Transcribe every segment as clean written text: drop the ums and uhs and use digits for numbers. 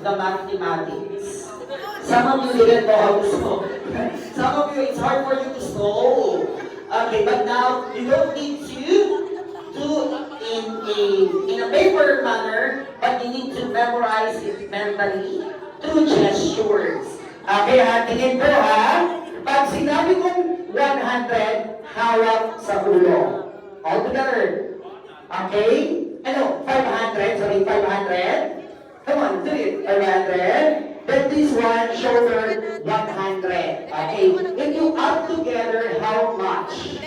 the mathematics. Some of you didn't know how to solve. Some of you, it's hard for you to solve. Okay, but now you don't need to do in a paper manner, but you need to memorize it mentally through gestures. Okay, tingin po ha. Pag sinabi kong 100, hawak sa ulo. All together. Okay? Ano? 500? Sorry, 500? Come on, do it. 500. Then this one, shoulder, 100. Okay? If you add together, how much?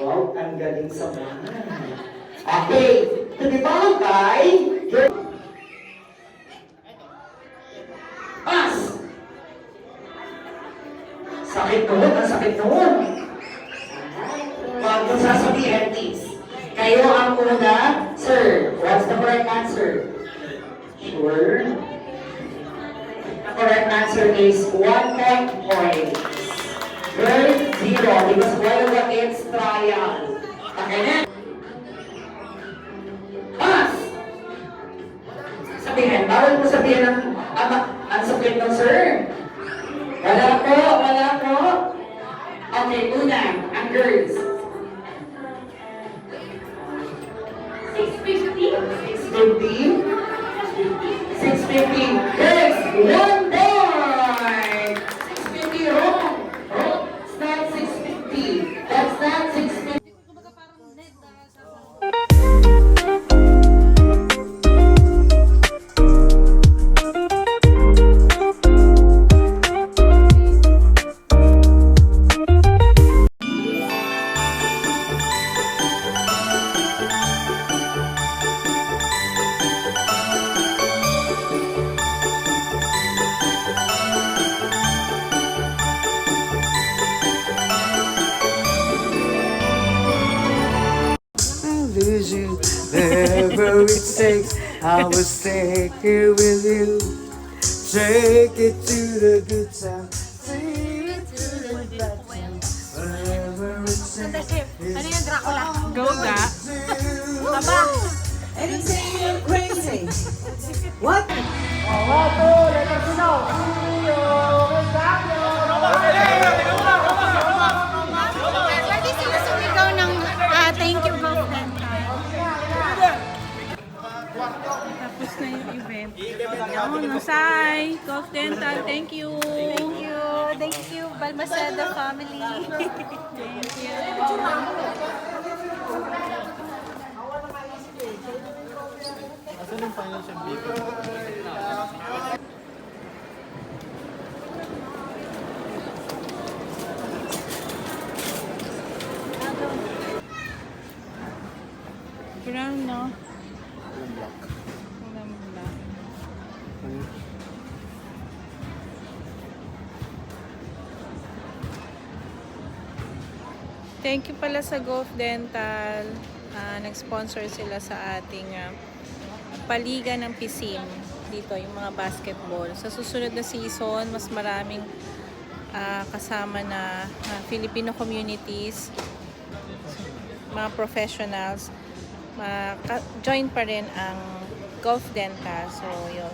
Wow, ang galing sa mga. Okay. To the bagay, pass! Sakit noon, ang sakit noon. Huwag kong sasabihin, please. Kayo ang una, sir. What's the correct answer? Sure. The correct answer is 1 point. Girl, 0. Because while it's trial. Okay na? Pass! Sabihin, bawal mo sabihin ang sakit ng sir. Wala po, wala po. Okay, una, ang girls. 650. 650. Girls, 1 point. 650 wrong. Wrong. It's not 650. That's not 650. Lose you, wherever it takes. I will stay here with you. Take it to the good time. Take it to the bad time. Wherever it takes. Ano yung Dracula? Go ga. Aba! Anything you're crazy. What? Pwede sila sumigaw ng thank you, girlfriend. Tapos na yung event. Yun, Masay, Golf Dental, thank you. Thank you. Thank you, Balmaceda family. Thank you. Brown, no? Walang black. Thank you pala sa Golf Dental. Nag-sponsor sila sa ating paliga ng PISIM. Dito, yung mga basketball. Sa susunod na season, mas maraming kasama na Filipino communities, mga professionals, join pa rin ang Golf Dental. So, yun.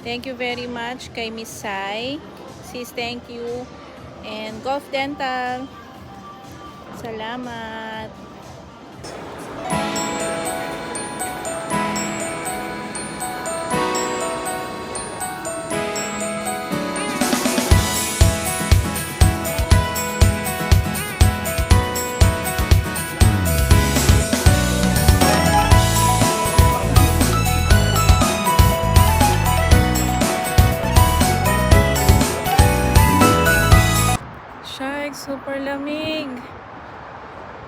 Thank you very much kay Miss Sai. Sis, thank you. And Golf Dental, salamat. Super lamig.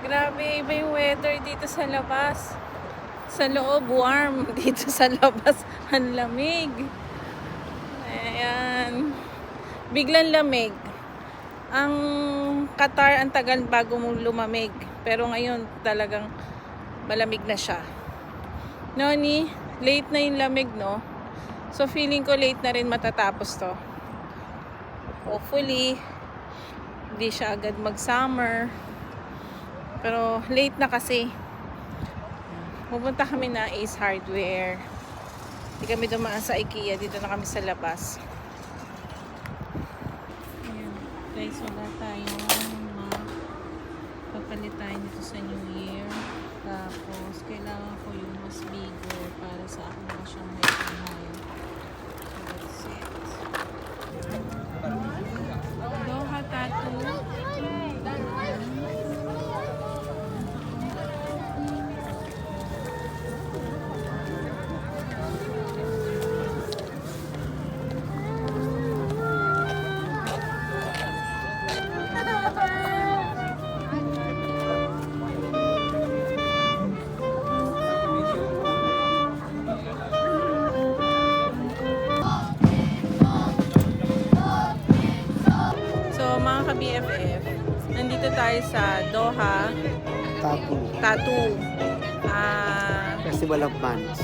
Grabe, iba yung weather dito sa labas. Sa loob, warm. Dito sa labas, ang lamig. Ayan. Biglang lamig. Ang Qatar, ang tagal bago mong lumamig. Pero ngayon, talagang malamig na siya. Noni, late na yung lamig, no? So, feeling ko late na rin matatapos to. Hopefully, hindi siya agad mag-summer. Pero late na kasi. Pupunta kami na Ace Hardware. Hindi kami dumaan sa IKEA. Dito na kami sa labas. Ayan. Guys, wala tayong papalit tayo dito sa New Year. Tapos, kailangan ko yung mas bigger para sa akin na siyang may kamay. So, that's it. Doha tattoo. So, mga ka-BFF, nandito tayo sa Doha Tattoo Festival of Bands.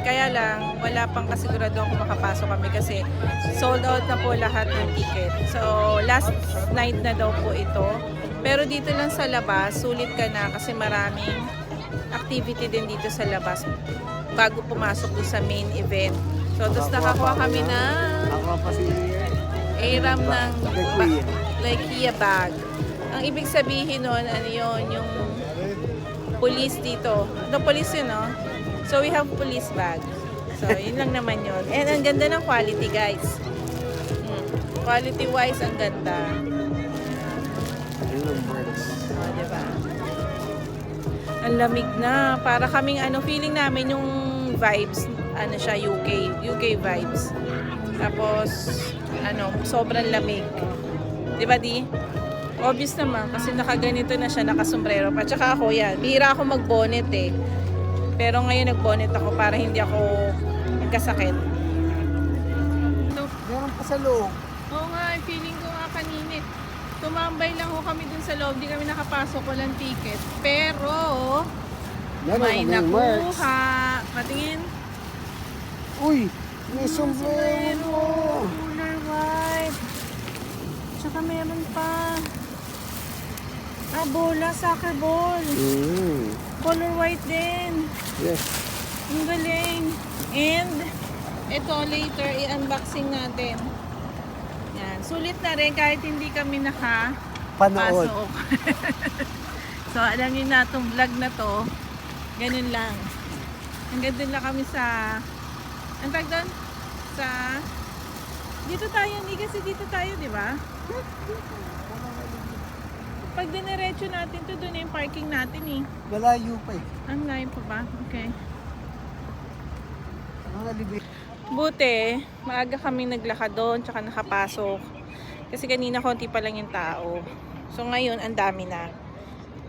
Kaya lang, wala pang kasigurado kung makapasok kami kasi sold out na po lahat ng ticket. So, last night na daw po ito. Pero dito lang sa labas, sulit ka na kasi maraming activity din dito sa labas bago pumasok doon sa main event. So, tapos nakakuha kami na Ako pa si ARAM ng Ikea. IKEA bag. Ang ibig sabihin nun, ano yun, yung police dito. Ano, police yun, no? So, we have police bag. So, yun lang naman yun. And ang ganda ng quality, guys. Quality-wise, ang ganda. Yun ang words. O, diba? Ang lamig na. Para kaming, feeling namin yung vibes, siya, UK vibes. Tapos, sobrang lamig. Diba, Di? Obvious naman, kasi nakaganito na siya, nakasombrero pa. Tsaka ako yan, bihira ako mag-bonnet eh. Pero ngayon nag-bonnet ako para hindi ako nagkasakit. Meron pa sa loob. Oo nga, feeling ko nga kanina. Tumambay lang ho kami dun sa loob, di kami nakapasok, walang ticket. Pero, may nakuha. Patingin. Uy! May sombrero! Cooler white. Tsaka meron pa. Bola, soccer ball. Color white din. Yes. Ang galing. And, ito later, i-unboxing natin. Yan. Sulit na rin kahit hindi kami Panood. nakapasok. So, alam niyo na itong vlog na to, ganun lang. Hanggang doon lang kami sa, ang tag doon? Sa, dito tayo, hindi kasi dito tayo, di ba? Pag diniretso natin to, doon na yung parking natin eh. Malayo pa eh. Ang layo pa ba? Okay. Mga libi. Buti, maaga kaming naglakad doon, tsaka nakapasok. Kasi kanina konti pa lang yung tao. So ngayon, ang dami na.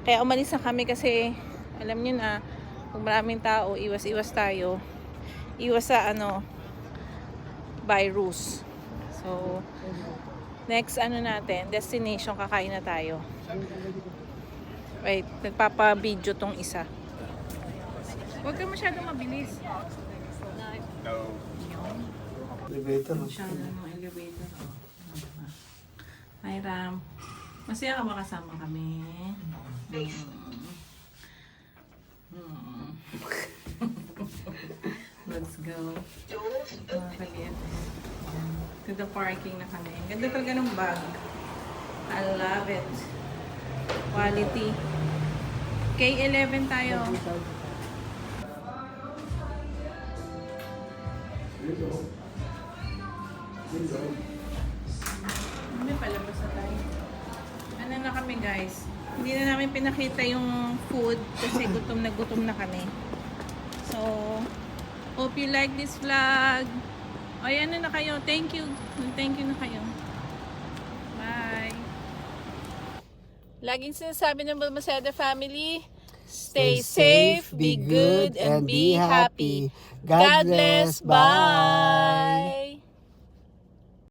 Kaya umalis na kami kasi, alam niyo na, kung maraming tao, iwas-iwas tayo. Iwas sa virus. So, next natin, destination, kakain na tayo. Wait, nagpapa-video tong isa. Huwag ka masyadong mabilis. Elevator. Masyado ng elevator. Hi, Ram. Masaya ka ba kasama kami? Let's go. Mga kaliit. To the parking na kami. Ganda talaga ng bag. I love it. Quality. K11 tayo. Hindi, palabas na tayo. Ano na kami, guys? Hindi na namin pinakita yung food kasi gutom na kami. So, hope you like this vlog. O, yan na kayo. Thank you. Thank you na kayo. Bye. Laging sinasabi ng Balmaceda family, stay safe, be good, and be happy. God bless. Bye!